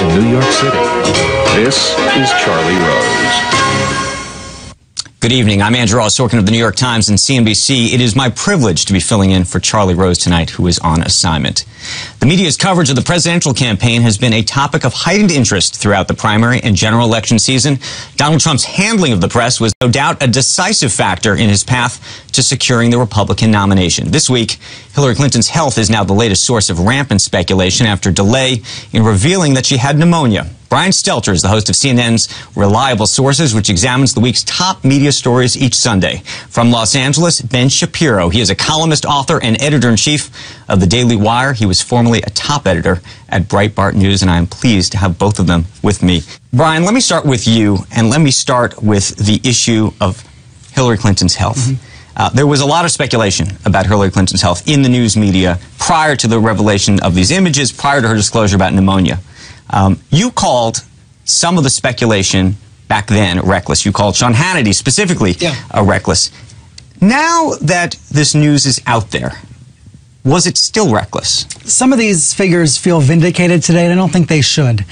in New York City. This is Charlie Rose. Good evening. I'm Andrew Ross Sorkin of the New York Times and CNBC. It is my privilege to be filling in for Charlie Rose tonight, who is on assignment. The media's coverage of the presidential campaign has been a topic of heightened interest throughout the primary and general election season. Donald Trump's handling of the press was no doubt a decisive factor in his path to securing the Republican nomination. This week, Hillary Clinton's health is now the latest source of rampant speculation after delay in revealing that she had pneumonia. Brian Stelter is the host of CNN's Reliable Sources, which examines the week's top media stories each Sunday. From Los Angeles, Ben Shapiro. He is a columnist, author, and editor-in-chief of The Daily Wire. He was formerly a top editor at Breitbart News, and I am pleased to have both of them with me. Brian, let me start with you, and let me start with the issue of Hillary Clinton's health. There was a lot of speculation about Hillary Clinton's health in the news media prior to the revelation of these images, prior to her disclosure about pneumonia. You called some of the speculation back then reckless. You called Sean Hannity specifically reckless. Now that this news is out there, was it still reckless? Some of these figures feel vindicated today, and I don't think they should.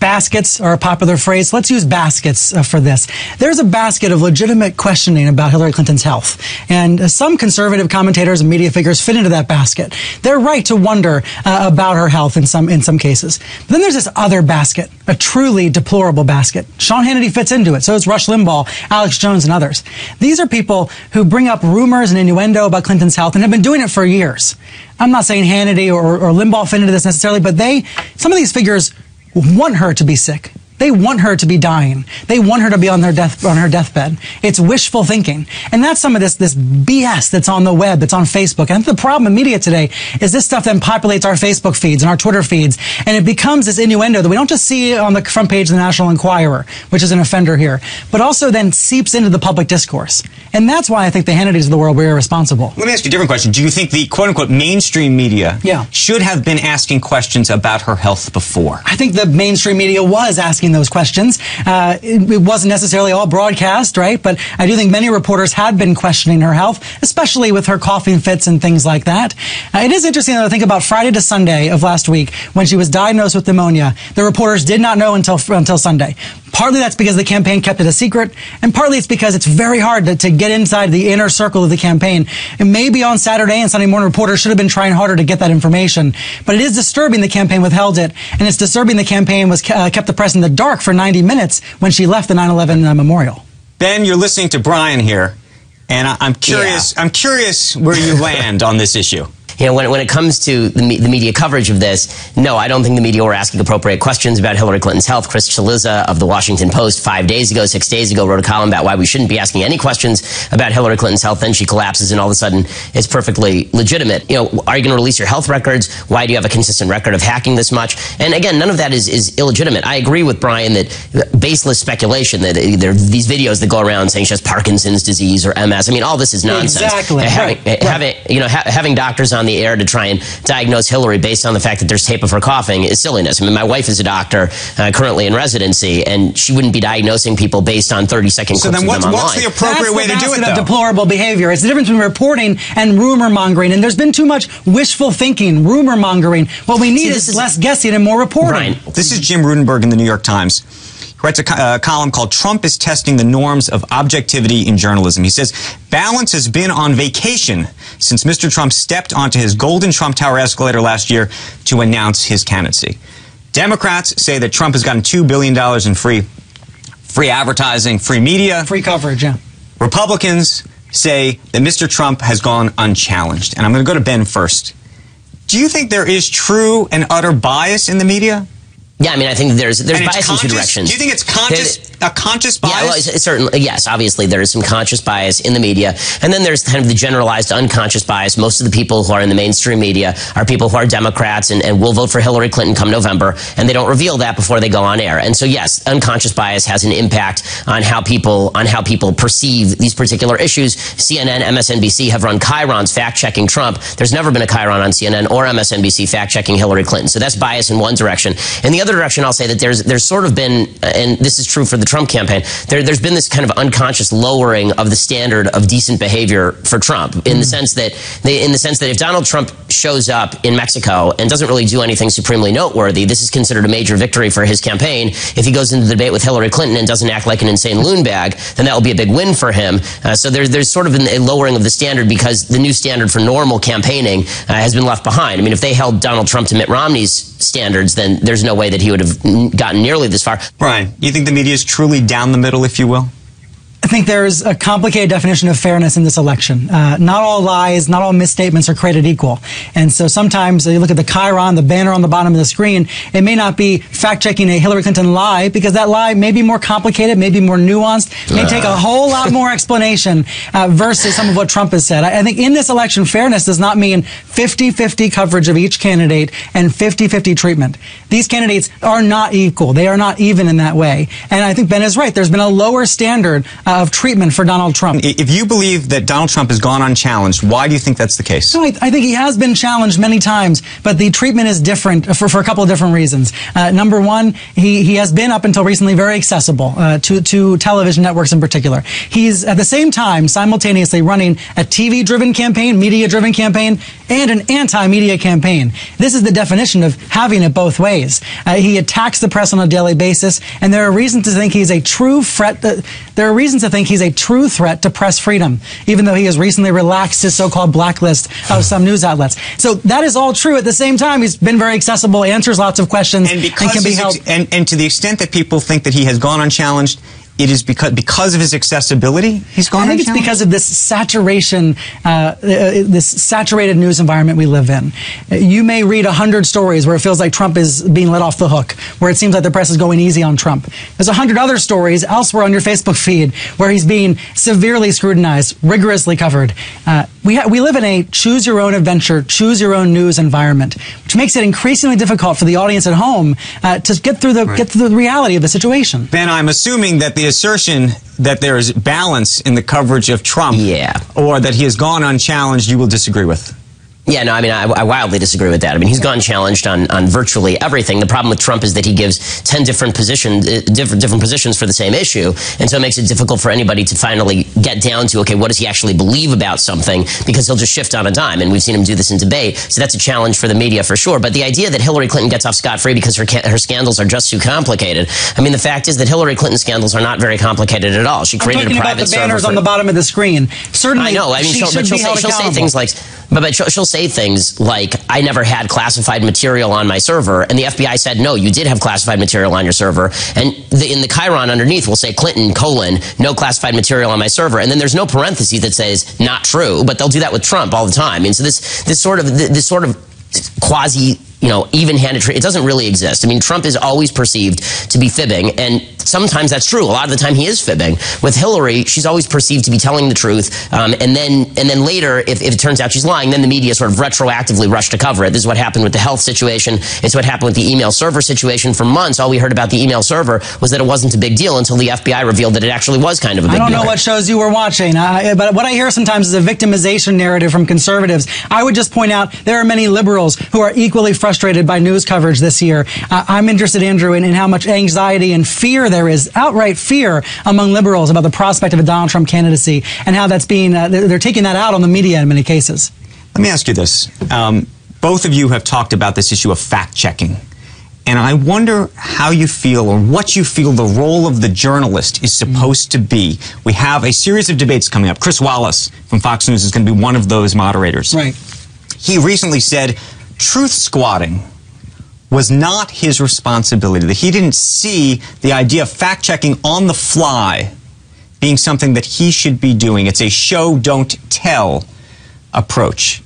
Baskets are a popular phrase. Let's use baskets for this. There's a basket of legitimate questioning about Hillary Clinton's health. And some conservative commentators and media figures fit into that basket. They're right to wonder about her health in some cases. But then there's this other basket, a truly deplorable basket. Sean Hannity fits into it. So does Rush Limbaugh, Alex Jones, and others. These are people who bring up rumors and innuendo about Clinton's health and have been doing it for years. I'm not saying Hannity or Limbaugh fit into this necessarily, but some of these figures want her to be sick. They want her to be dying. They want her to be on her deathbed. It's wishful thinking. And that's some of this BS that's on the web, that's on Facebook. And I think the problem in media today is this stuff then populates our Facebook feeds and our Twitter feeds, and it becomes this innuendo that we don't just see on the front page of the National Enquirer, which is an offender here, but also then seeps into the public discourse. And that's why I think the Hannitys of the world were irresponsible. Let me ask you a different question. Do you think the quote-unquote mainstream media should have been asking questions about her health before? I think the mainstream media was asking those questions. It wasn't necessarily all broadcast, right? But I do think many reporters had been questioning her health, especially with her coughing fits and things like that. It is interesting though, to think about Friday to Sunday of last week when she was diagnosed with pneumonia. The reporters did not know until Sunday. Partly that's because the campaign kept it a secret, and partly it's because it's very hard to get inside the inner circle of the campaign. And maybe on Saturday and Sunday morning, reporters should have been trying harder to get that information. But it is disturbing the campaign withheld it, and it's disturbing the campaign was kept the press in the dark for 90 minutes when she left the 9/11 memorial. Ben, you're listening to Brian here, and I'm curious. I'm curious where you land on this issue. You know, when it comes to the media coverage of this, no, I don't think the media were asking appropriate questions about Hillary Clinton's health. Chris Chaliza of the Washington Post 6 days ago, wrote a column about why we shouldn't be asking any questions about Hillary Clinton's health. Then she collapses, and all of a sudden, it's perfectly legitimate. You know, are you going to release your health records? Why do you have a consistent record of hacking this much? And again, none of that is illegitimate. I agree with Brian that baseless speculation, that there are these videos that go around saying she has Parkinson's disease or MS. I mean, all this is nonsense. Exactly. Having doctors on the air to try and diagnose Hillary based on the fact that there's tape of her coughing is silliness. I mean, my wife is a doctor currently in residency, and she wouldn't be diagnosing people based on 30-second clips of them online. What's the appropriate way to do it, though? Deplorable behavior. It's the difference between reporting and rumor mongering, and there's been too much wishful thinking, rumor mongering. What we need is less guessing and more reporting. Brian, this is Jim Rudenberg in the New York Times. He writes a column called "Trump is Testing the Norms of Objectivity in Journalism." He says, balance has been on vacation since Mr. Trump stepped onto his golden Trump Tower escalator last year to announce his candidacy. Democrats say that Trump has gotten $2 billion in free advertising, free media. Free coverage, yeah. Republicans say that Mr. Trump has gone unchallenged. And I'm going to go to Ben first. Do you think there is true and utter bias in the media? Yeah, I mean, I think there's bias in two directions. Do you think it's a conscious bias? Yeah, well, it's certainly, yes, obviously there is some conscious bias in the media. And then there's kind of the generalized unconscious bias. Most of the people who are in the mainstream media are people who are Democrats and will vote for Hillary Clinton come November, and they don't reveal that before they go on air. And so, yes, unconscious bias has an impact on how people perceive these particular issues. CNN, MSNBC have run chyrons fact-checking Trump. There's never been a chyron on CNN or MSNBC fact-checking Hillary Clinton. So that's bias in one direction. In the other direction, I'll say that there's sort of been, and this is true for the Trump campaign, there's been this kind of unconscious lowering of the standard of decent behavior for Trump, in the sense that if Donald Trump shows up in Mexico and doesn't really do anything supremely noteworthy, this is considered a major victory for his campaign. If he goes into the debate with Hillary Clinton and doesn't act like an insane loon bag, then that will be a big win for him. So there's sort of a lowering of the standard, because the new standard for normal campaigning has been left behind. I mean, if they held Donald Trump to Mitt Romney's standards, then there's no way that he would have gotten nearly this far. Brian, you think the media is truly down the middle, if you will? I think there's a complicated definition of fairness in this election. Not all lies, not all misstatements are created equal. And so sometimes you look at the chyron, the banner on the bottom of the screen, it may not be fact-checking a Hillary Clinton lie, because that lie may be more complicated, may be more nuanced, may take a whole lot more explanation versus some of what Trump has said. I think in this election, fairness does not mean 50-50 coverage of each candidate and 50-50 treatment. These candidates are not equal. They are not even in that way. And I think Ben is right. There's been a lower standard of treatment for Donald Trump. If you believe that Donald Trump has gone unchallenged, why do you think that's the case? No, I think he has been challenged many times, but the treatment is different for a couple of different reasons. Number one, he has been up until recently very accessible to television networks in particular. He's at the same time simultaneously running a TV-driven campaign, media-driven campaign, and an anti-media campaign. This is the definition of having it both ways. He attacks the press on a daily basis, and there are reasons to think he's a true threat. There are reasons to think he's a true threat to press freedom, even though he has recently relaxed his so-called blacklist of some news outlets. So that is all true. At the same time, he's been very accessible, answers lots of questions, and can be held. And to the extent that people think that he has gone unchallenged, it is because of his accessibility he's gone unchallenged? I think it's because of this saturation, this saturated news environment we live in. You may read 100 stories where it feels like Trump is being let off the hook, where it seems like the press is going easy on Trump. There's 100 other stories elsewhere on your Facebook feed where he's being severely scrutinized, rigorously covered. We live in a choose-your-own-adventure, choose-your-own-news environment, which makes it increasingly difficult for the audience at home to get through the reality of the situation. Ben, I'm assuming that the assertion that there is balance in the coverage of Trump, or that he has gone unchallenged, you will disagree with. Yeah, no, I mean, I wildly disagree with that. I mean, he's gone challenged on virtually everything. The problem with Trump is that he gives 10 different positions, different positions for the same issue, and so it makes it difficult for anybody to finally get down to, okay, what does he actually believe about something, because he'll just shift on a dime, and we've seen him do this in debate, so that's a challenge for the media for sure. But the idea that Hillary Clinton gets off scot-free because her scandals are just too complicated, I mean, the fact is that Hillary Clinton's scandals are not very complicated at all. She created a private server. I'm talking about the banners on the bottom of the screen. Certainly, I know. I mean, she'll say things like, but she'll say things like, I never had classified material on my server, and the FBI said, no, you did have classified material on your server, and in the chyron underneath will say, Clinton, : no classified material on my server, and then there's no parenthesis that says, not true, but they'll do that with Trump all the time. And so this sort of quasi, even-handed treatment, it doesn't really exist. I mean, Trump is always perceived to be fibbing, and sometimes that's true. A lot of the time he is fibbing. With Hillary, she's always perceived to be telling the truth, and then later, if it turns out she's lying, then the media sort of retroactively rush to cover it. This is what happened with the health situation. It's what happened with the email server situation. For months, all we heard about the email server was that it wasn't a big deal until the FBI revealed that it actually was kind of a big deal. I don't know what shows you were watching, but what I hear sometimes is a victimization narrative from conservatives. I would just point out there are many liberals who are equally frustrated by news coverage this year. I'm interested, Andrew, in how much anxiety and fear there is, outright fear among liberals about the prospect of a Donald Trump candidacy, and how that's being, they're taking that out on the media in many cases. Let me ask you this. Both of you have talked about this issue of fact-checking. And I wonder how you feel, or what you feel the role of the journalist is supposed to be. We have a series of debates coming up. Chris Wallace from Fox News is going to be one of those moderators. Right. He recently said truth squatting was not his responsibility, that he didn't see the idea of fact-checking on the fly being something that he should be doing. It's a show, don't tell approach.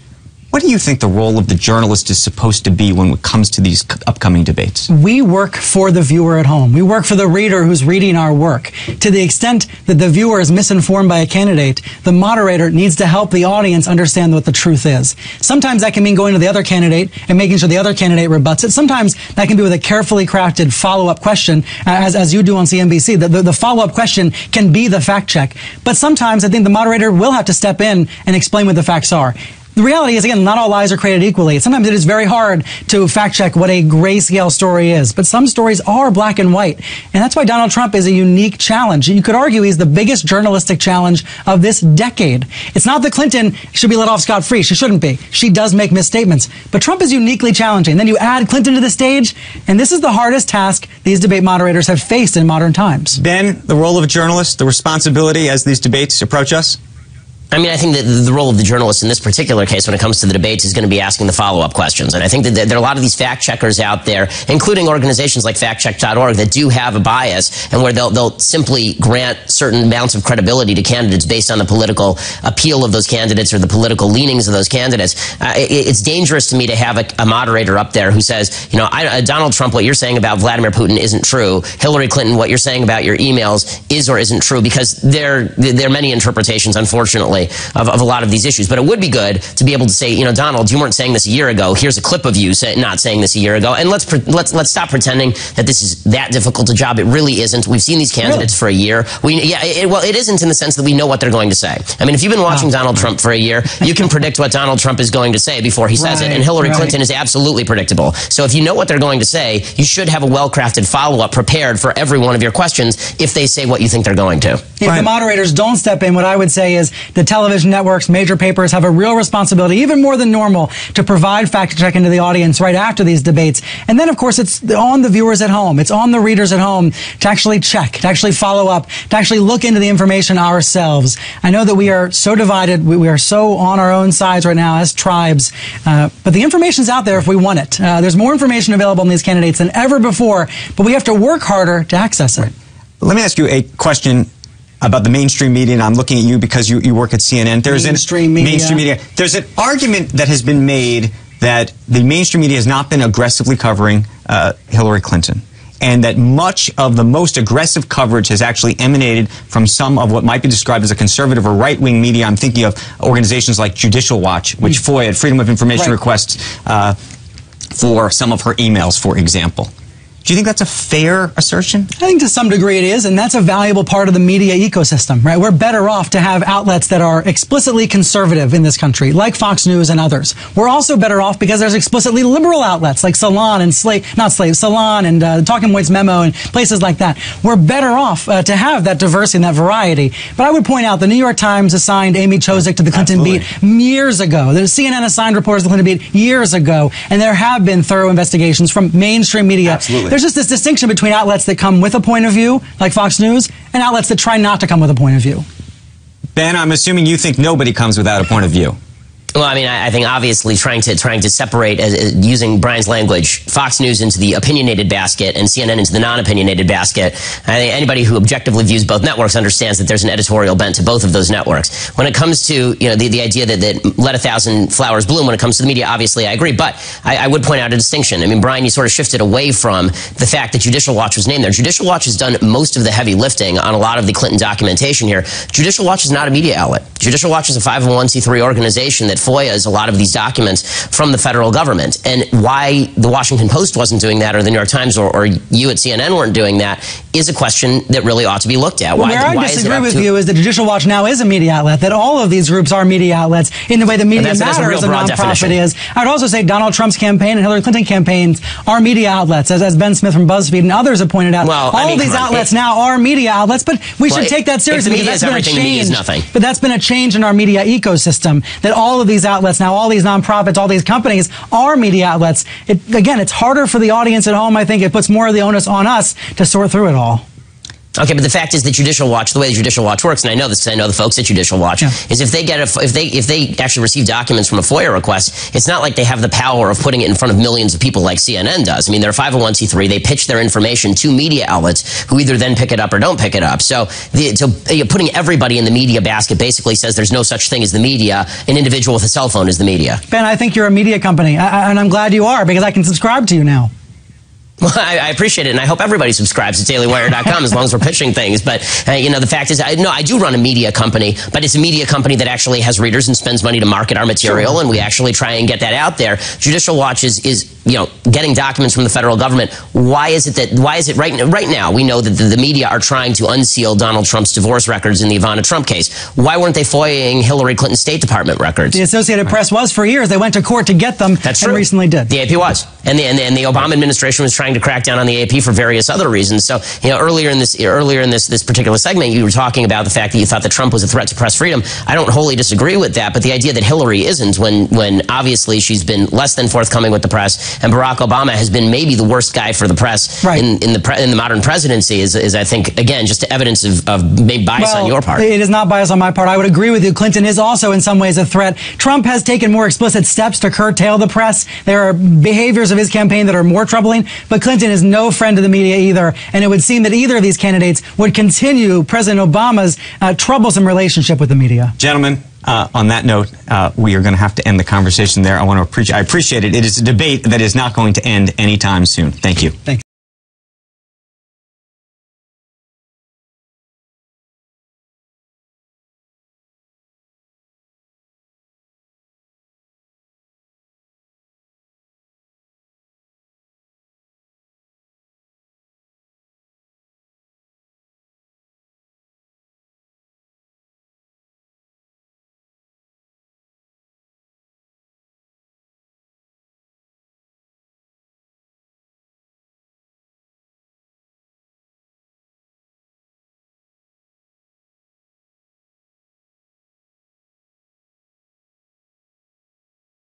What do you think the role of the journalist is supposed to be when it comes to these upcoming debates? We work for the viewer at home. We work for the reader who's reading our work. To the extent that the viewer is misinformed by a candidate, the moderator needs to help the audience understand what the truth is. Sometimes that can mean going to the other candidate and making sure the other candidate rebuts it. Sometimes that can be with a carefully crafted follow-up question, as you do on CNBC. The follow-up question can be the fact check. But sometimes I think the moderator will have to step in and explain what the facts are. The reality is, again, not all lies are created equally. Sometimes it is very hard to fact check what a grayscale story is, but some stories are black and white. And that's why Donald Trump is a unique challenge. You could argue he's the biggest journalistic challenge of this decade. It's not that Clinton should be let off scot-free. She shouldn't be. She does make misstatements. But Trump is uniquely challenging. Then you add Clinton to the stage, and this is the hardest task these debate moderators have faced in modern times. Ben, the role of a journalist, the responsibility as these debates approach us? I mean, I think that the role of the journalist in this particular case when it comes to the debates is going to be asking the follow-up questions. And I think that there are a lot of these fact-checkers out there, including organizations like factcheck.org, that do have a bias and where they'll simply grant certain amounts of credibility to candidates based on the political appeal of those candidates or the political leanings of those candidates. It's dangerous to me to have a moderator up there who says, you know, Donald Trump, what you're saying about Vladimir Putin isn't true. Hillary Clinton, what you're saying about your emails is or isn't true, because there are many interpretations, unfortunately, of a lot of these issues. But it would be good to be able to say, you know, Donald, you weren't saying this a year ago. Here's a clip of you not saying this a year ago. And let's stop pretending that this is that difficult a job. It really isn't. We've seen these candidates for a year. It isn't in the sense that we know what they're going to say. I mean, if you've been watching Donald Trump for a year, you can predict what Donald Trump is going to say before he says it. And Hillary Clinton is absolutely predictable. So if you know what they're going to say, you should have a well-crafted follow-up prepared for every one of your questions if they say what you think they're going to. If the moderators don't step in, what I would say is the television networks, major papers have a real responsibility, even more than normal, to provide fact-checking to the audience right after these debates. And then, of course, it's on the viewers at home. It's on the readers at home to actually check, to actually follow up, to actually look into the information ourselves. I know that we are so divided. We are so on our own sides right now as tribes. But the information's out there if we want it. There's more information available on these candidates than ever before, but we have to work harder to access it. Let me ask you a question about the mainstream media, and I'm looking at you because you work at CNN. There's mainstream media. There's an argument that has been made that the mainstream media has not been aggressively covering Hillary Clinton, and that much of the most aggressive coverage has actually emanated from some of what might be described as a conservative or right-wing media. I'm thinking of organizations like Judicial Watch, which FOIA'd Freedom of Information requests for some of her emails, for example. Do you think that's a fair assertion? I think to some degree it is, and that's a valuable part of the media ecosystem, right? We're better off to have outlets that are explicitly conservative in this country, like Fox News and others. We're also better off because there's explicitly liberal outlets like Salon and Salon and Talking Points Memo and places like that. We're better off to have that diversity and that variety. But I would point out the New York Times assigned Amy Chozick to the Clinton beat years ago. The CNN assigned reporters to the Clinton beat years ago, and there have been thorough investigations from mainstream media. There's just this distinction between outlets that come with a point of view, like Fox News, and outlets that try not to come with a point of view. Ben, I'm assuming you think nobody comes without a point of view. Well, I mean, I think obviously trying to separate, using Brian's language, Fox News into the opinionated basket and CNN into the non-opinionated basket. I think anybody who objectively views both networks understands that there's an editorial bent to both of those networks. When it comes to, you know, the idea that let 1,000 flowers bloom when it comes to the media, obviously I agree, but I would point out a distinction. I mean, Brian, you sort of shifted away from the fact that Judicial Watch was named there. Judicial Watch has done most of the heavy lifting on a lot of the Clinton documentation here. Judicial Watch is not a media outlet. Judicial Watch is a 501c3 organization that FOIAs a lot of these documents from the federal government. And why the Washington Post wasn't doing that, or the New York Times, or you at CNN weren't doing that, is a question that really ought to be looked at. Well, where I disagree with you is that Judicial Watch now is a media outlet, that all of these groups are media outlets in the way the Media Matter as a nonprofit is. I would also say Donald Trump's campaign and Hillary Clinton campaigns are media outlets, as Ben Smith from BuzzFeed and others have pointed out. Well, all of these outlets now are media outlets, but we should take that seriously, because that's been a change. But that's been a change in our media ecosystem, that all of these outlets now, all these nonprofits, all these companies are media outlets. Again, it's harder for the audience at home. I think it puts more of the onus on us to sort through it all. Okay, but the fact is that Judicial Watch, the way the Judicial Watch works, and I know this because I know the folks at Judicial Watch, is if they actually receive documents from a FOIA request, it's not like they have the power of putting it in front of millions of people like CNN does. I mean, they're a 501c3. They pitch their information to media outlets who either then pick it up or don't pick it up. So putting everybody in the media basket basically says there's no such thing as the media. An individual with a cell phone is the media. Ben, I think you're a media company, and I'm glad you are, because I can subscribe to you now. Well, I appreciate it, and I hope everybody subscribes to DailyWire.com as long as we're pitching things. But, the fact is, I do run a media company, but it's a media company that actually has readers and spends money to market our material, and we actually try and get that out there. Judicial Watch is getting documents from the federal government. Why is it right now we know that the media are trying to unseal Donald Trump's divorce records in the Ivana Trump case? Why weren't they FOIAing Hillary Clinton's State Department records? The Associated Press was for years. They went to court to get them. That's and true. Recently did. The AP was. And the Obama administration was trying to crack down on the AP for various other reasons. So, earlier in this particular segment, you were talking about the fact that you thought that Trump was a threat to press freedom. I don't wholly disagree with that, but the idea that Hillary isn't, when obviously she's been less than forthcoming with the press, and Barack Obama has been maybe the worst guy for the press in the modern presidency, is I think, again, just evidence of maybe bias on your part. It is not bias on my part. I would agree with you. Clinton is also in some ways a threat. Trump has taken more explicit steps to curtail the press. There are behaviors of his campaign that are more troubling, but Clinton is no friend to the media either, and it would seem that either of these candidates would continue President Obama's troublesome relationship with the media. Gentlemen, on that note, we are going to have to end the conversation there. I appreciate it. It is a debate that is not going to end anytime soon. Thank you. Thanks.